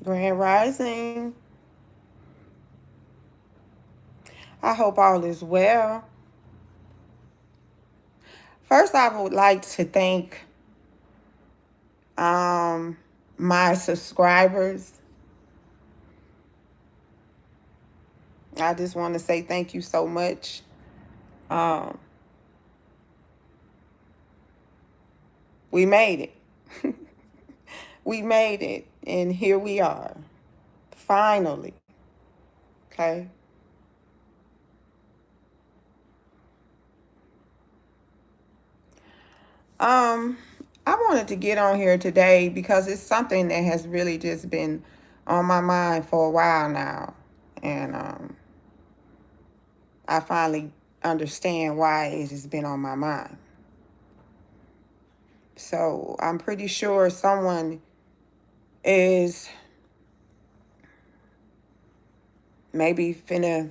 Grand Rising. I hope all is well. First, I would like to thank um, my subscribers. I just want to say thank you so much. Um, we made it. We made it, and here we are. Finally. Okay. Um, I wanted to get on here today because it's something that has really just been on my mind for a while now. And I finally understand why it has been on my mind. So I'm pretty sure someone is maybe finna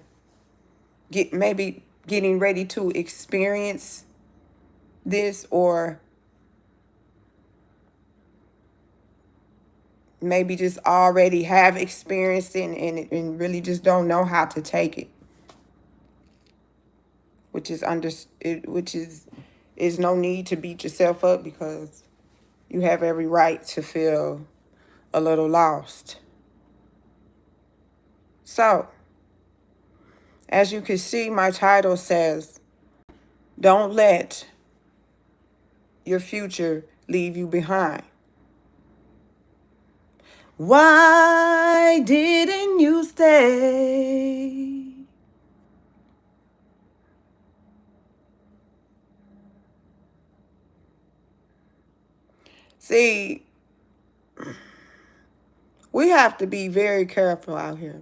maybe getting ready to experience this, or maybe just already have experienced it and really just don't know how to take it, which is is no need to beat yourself up, because you have every right to feel a little lost. So, as you can see, my title says, "Don't let your future leave you behind." Why didn't you stay? See, we have to be very careful out here,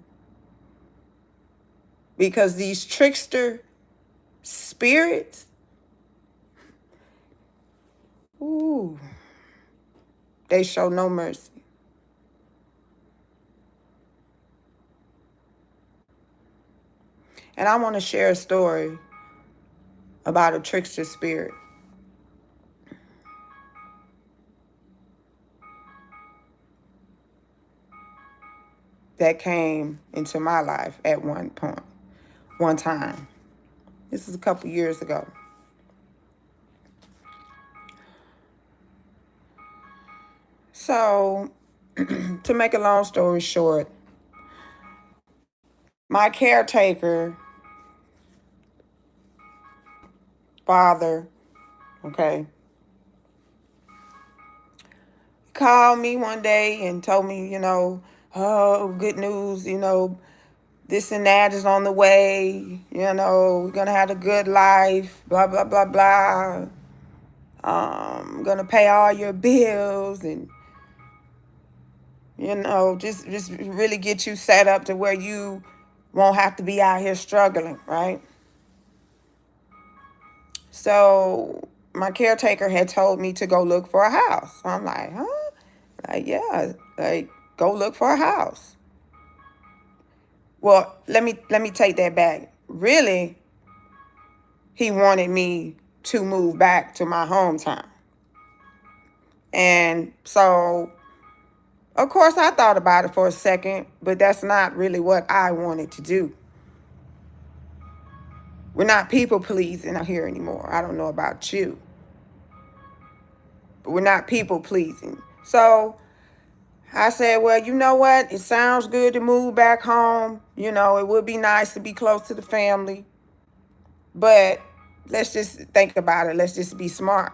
because these trickster spirits, ooh, they show no mercy. And I want to share a story about a trickster spirit that came into my life at one time. This is a couple years ago. So, to make a long story short, my caretaker father, okay, called me one day and told me, oh, good news, this and that is on the way, we're going to have a good life, blah, blah, blah, blah. I'm going to pay all your bills, and, just really get you set up to where you won't have to be out here struggling, right? So my caretaker had told me to go look for a house. So I'm like, huh? Like, yeah, like, go look for a house. Well, let me take that back. Really, he wanted me to move back to my hometown. And so, of course, I thought about it for a second, but that's not really what I wanted to do. We're not people pleasing out here anymore. I don't know about you, but we're not people pleasing. So I said, well, you know what? It sounds good to move back home. It would be nice to be close to the family. But let's just think about it. Let's just be smart.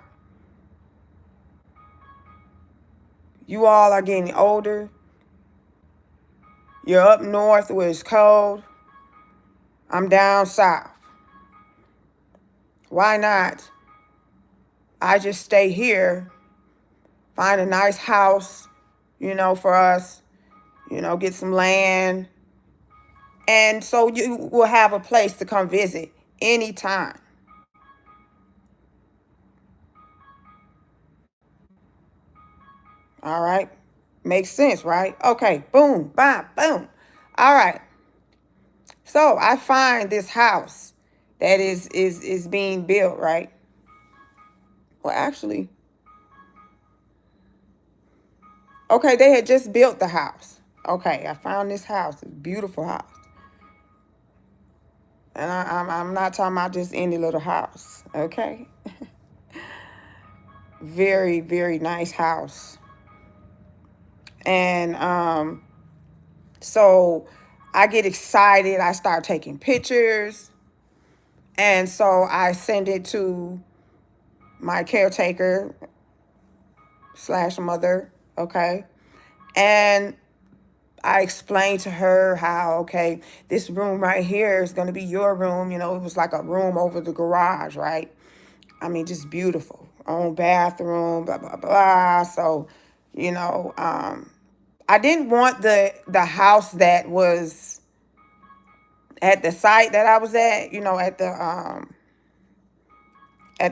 You all are getting older. You're up north where it's cold. I'm down south. Why not? I just stay here, find a nice house, for us, get some land. And so you will have a place to come visit anytime. All right. Makes sense, right? Okay. Boom, bam, boom. All right. So I find this house that is being built, right? Well, actually, okay, they had just built the house. Okay, I found this house. It's a beautiful house. And I'm not talking about just any little house, okay? Very, very nice house. And so I get excited. I start taking pictures. And so I send it to my caretaker slash mother, okay? And I explained to her how, okay, this room right here is going to be your room. You know, it was like a room over the garage, right? I mean, just beautiful. Own bathroom, blah, blah, blah. So, you know, I didn't want the house that was at the site that I was at, you know, at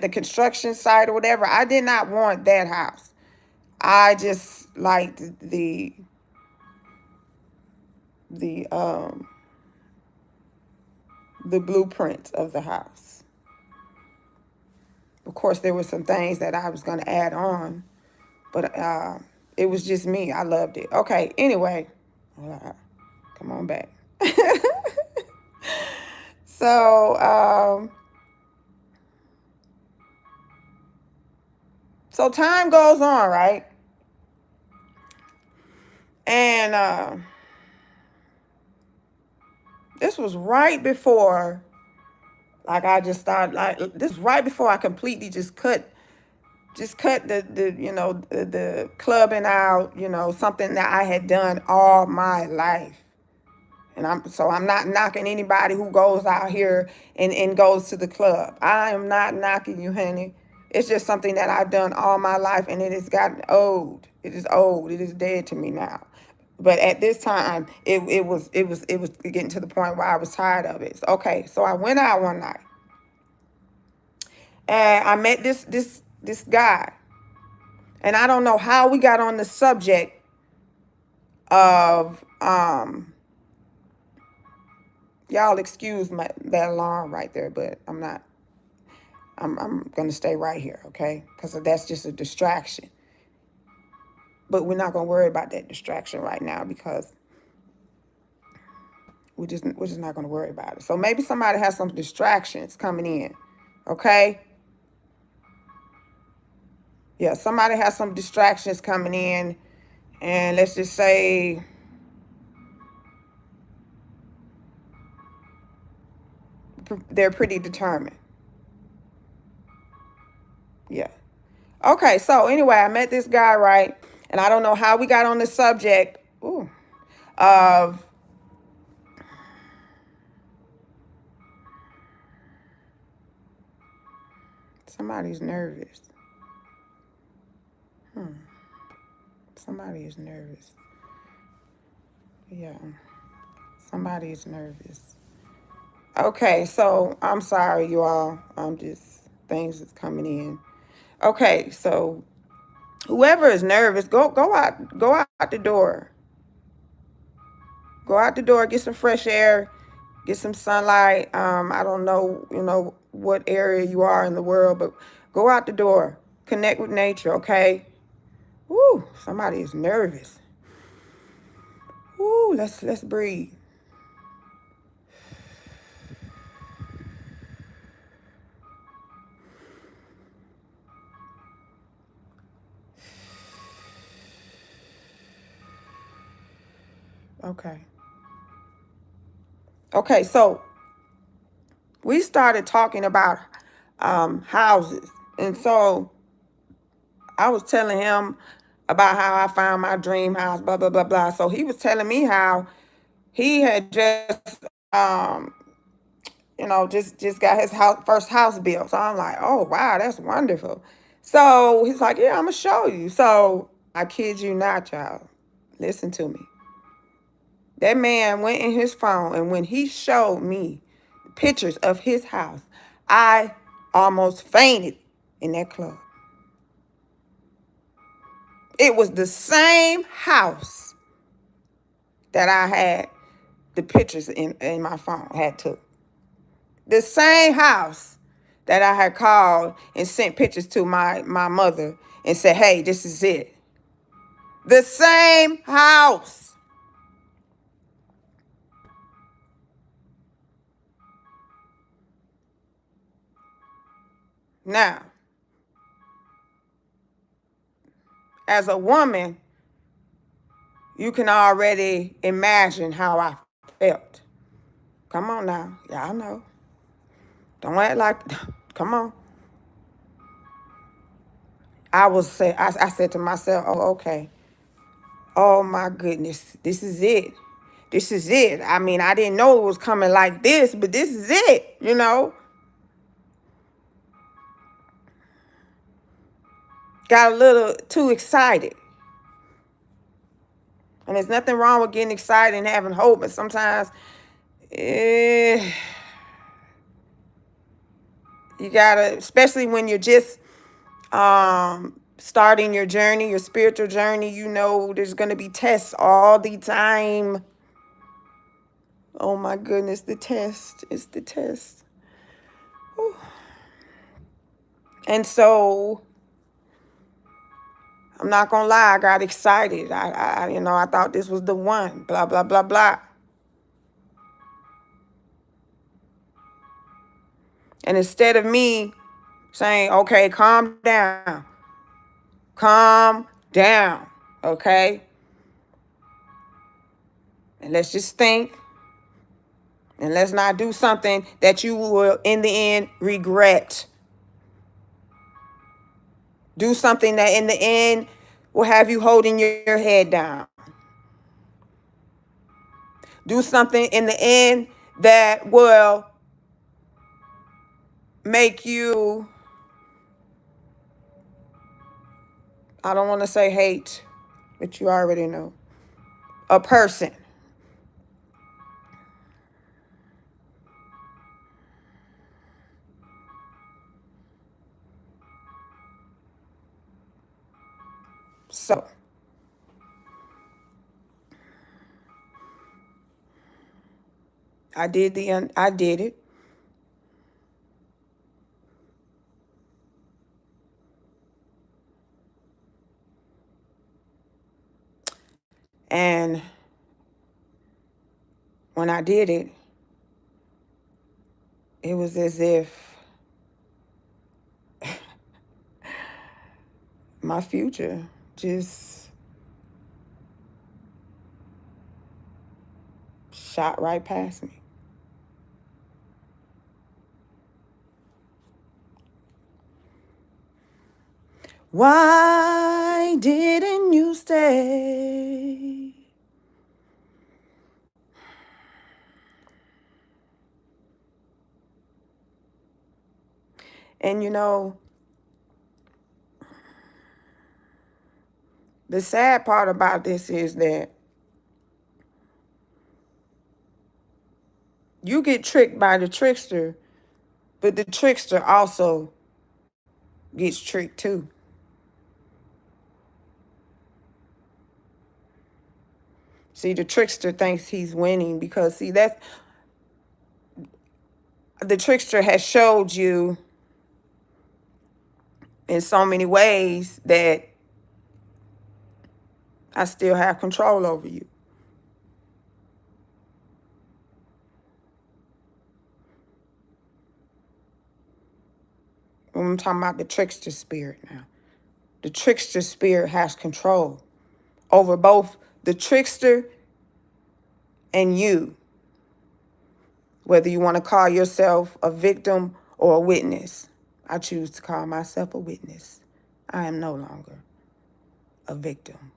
the construction site or whatever. I did not want that house. I just liked the the blueprint of the house. Of course, there were some things that I was going to add on, but it was just me. I loved it. Okay, anyway, come on back. So, so time goes on, right? And this was right before, like I just started, like this was right before I completely just cut the you know the clubbing out, you know, something that I had done all my life. And I'm not knocking anybody who goes out here and goes to the club. I am not knocking you, honey. It's just something that I've done all my life, and it has gotten old. It is old. It is dead to me now. But at this time, it was getting to the point where I was tired of it. Okay, so I went out one night, and I met this guy, and I don't know how we got on the subject of y'all excuse that alarm right there, but I'm not. I'm gonna stay right here, okay? Because that's just a distraction. But we're not gonna worry about that distraction right now because we're just not gonna worry about it. So maybe somebody has some distractions coming in, okay? Yeah, somebody has some distractions coming in, and let's just say they're pretty determined. Yeah. Okay, so anyway, I met this guy, right? And I don't know how we got on the subject of somebody's nervous. Somebody is nervous. Yeah, somebody is nervous. Okay, so I'm sorry, you all. I'm just, things is coming in. Okay, so whoever is nervous, go out the door. Go out the door, get some fresh air, get some sunlight. I don't know, you know, what area you are in the world, but go out the door. Connect with nature, okay? Woo, somebody is nervous. Woo, let's breathe. Okay. Okay, so we started talking about houses. And so I was telling him about how I found my dream house, blah, blah, blah, blah. So he was telling me how he had just, just got his first house built. So I'm like, oh, wow, that's wonderful. So he's like, yeah, I'm going to show you. So I kid you not, y'all. Listen to me. That man went in his phone, and when he showed me pictures of his house, I almost fainted in that club. It was the same house that I had the pictures in my phone, had took. The same house that I had called and sent pictures to my mother and said, hey, this is it. The same house. Now, as a woman, you can already imagine how I felt. Come on now. Y'all know. Don't act like, come on. I said to myself, oh, okay. Oh my goodness. This is it. This is it. I mean, I didn't know it was coming like this, but this is it, you know. Got a little too excited. And there's nothing wrong with getting excited and having hope, but sometimes you gotta, especially when you're just starting your journey, your spiritual journey, you know there's gonna be tests all the time. Oh my goodness, the test is the test. Whew. And so I'm not gonna lie, I got excited. I thought this was the one. Blah blah blah blah. And instead of me saying, okay, calm down, okay, and let's just think, and let's not do something that you will, in the end, regret. Do something that, in the end, will have you holding your head down. Do something in the end that will make you, I don't want to say hate, but you already know, a person. So, I did it. And when I did it, it was as if my future just shot right past me. Why didn't you stay? And you know, the sad part about this is that you get tricked by the trickster, but the trickster also gets tricked too. See, the trickster thinks he's winning because, see, that's, the trickster has showed you in so many ways that I still have control over you. I'm talking about the trickster spirit now. The trickster spirit has control over both the trickster and you, whether you want to call yourself a victim or a witness. I choose to call myself a witness. I am no longer a victim.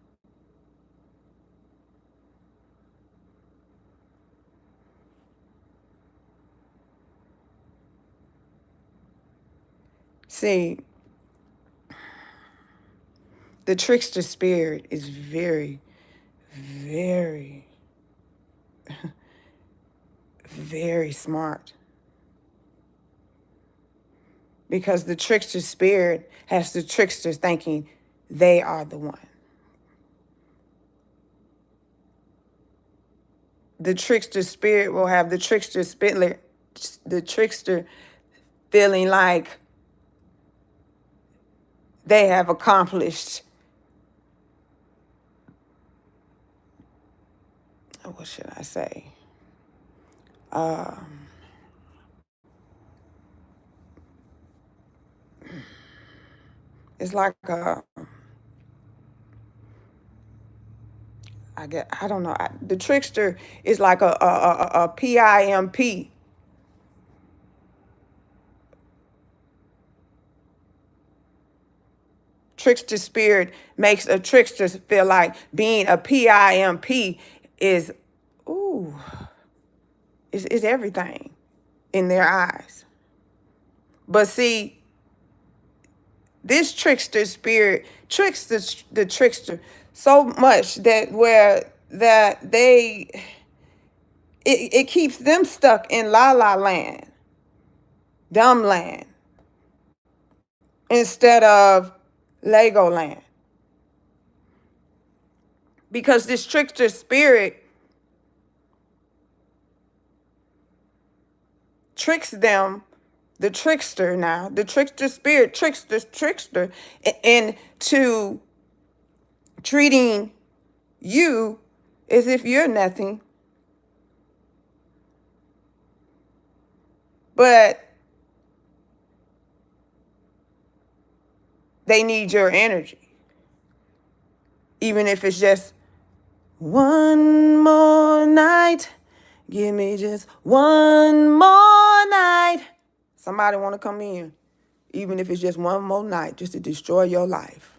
See, the trickster spirit is very, very, very smart. Because the trickster spirit has the tricksters thinking they are the one. The trickster spirit will have the trickster feeling like they have accomplished, what should I say? It's like a, I don't know. The trickster is like a PIMP. Trickster spirit makes a trickster feel like being a PIMP is, ooh, is everything in their eyes. But see, this trickster spirit tricks the trickster so much that it keeps them stuck in la la land, dumb land, instead of Lego land. Because this trickster spirit tricks them, the trickster now, the trickster spirit tricks this trickster into treating you as if you're nothing. But they need your energy. Even if it's just one more night, give me just one more night. Somebody want to come in, even if it's just one more night, just to destroy your life.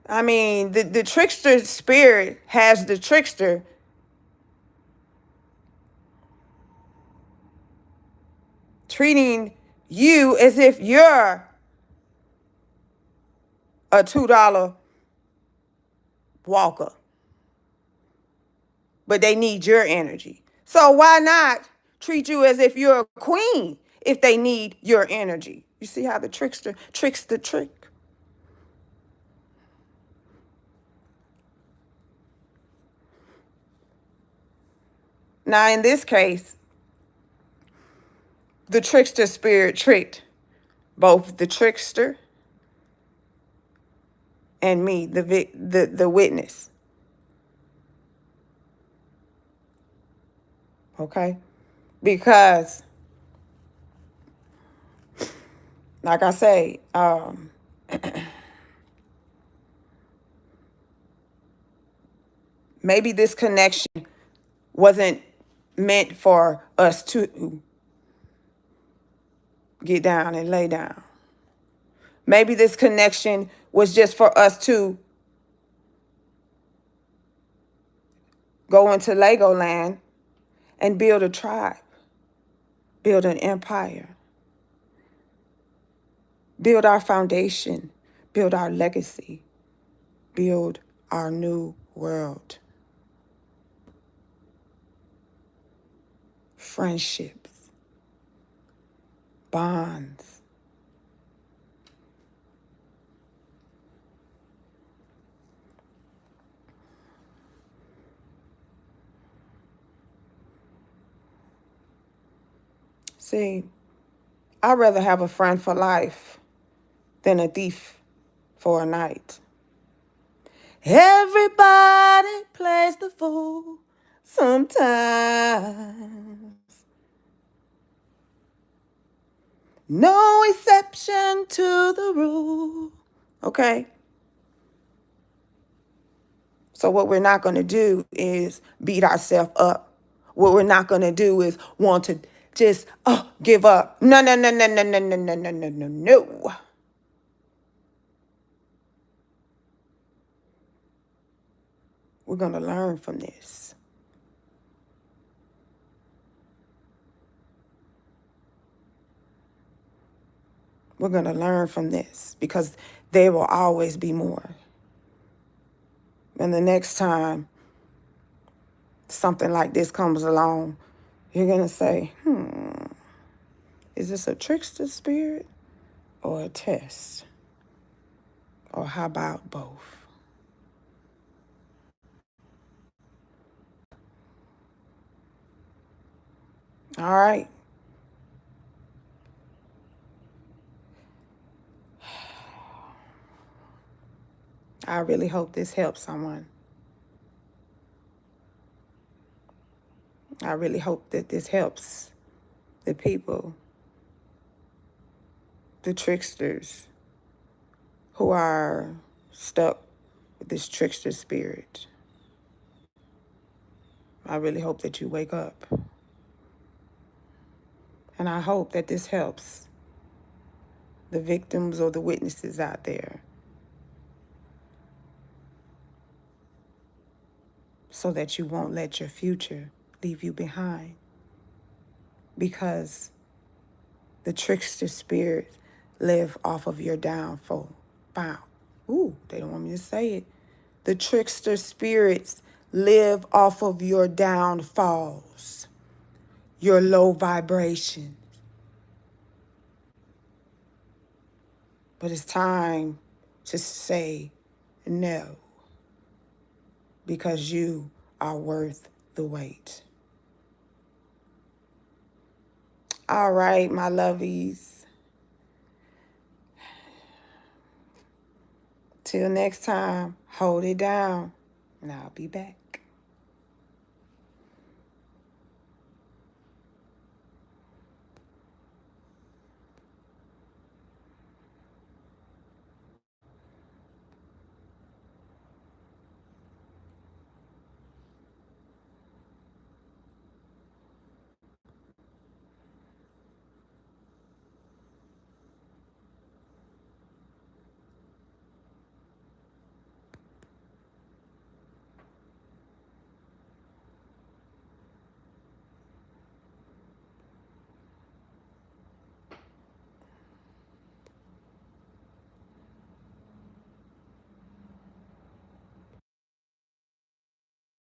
I mean, the trickster spirit has the trickster treating you as if you're a $2 walker, but they need your energy. So why not treat you as if you're a queen if they need your energy? You see how the trickster tricks the trick? Now, in this case, the trickster spirit tricked both the trickster and me, the witness. Okay? Because, like I say, maybe this connection wasn't meant for us to get down and lay down. Maybe this connection was just for us to go into Legoland and build a tribe, build an empire, build our foundation, build our legacy, build our new world. Friendships, bonds. See, I'd rather have a friend for life than a thief for a night. Everybody plays the fool sometimes. No exception to the rule. Okay? So what we're not going to do is beat ourselves up. What we're not going to do is want to just give up. No, no, no, no, no, no, no, no, no, no, no, no. We're going to learn from this. We're going to learn from this because there will always be more. And the next time something like this comes along, you're going to say, is this a trickster spirit or a test? Or how about both? All right. I really hope this helps someone. I really hope that this helps the people, the tricksters who are stuck with this trickster spirit. I really hope that you wake up. And I hope that this helps the victims or the witnesses out there, so that you won't let your future leave you behind. Because the trickster spirits live off of your downfall. Wow. Ooh, they don't want me to say it. The trickster spirits live off of your downfalls, your low vibration. But it's time to say no, because you are worth the wait. All right, my lovies. Till next time, hold it down, and I'll be back.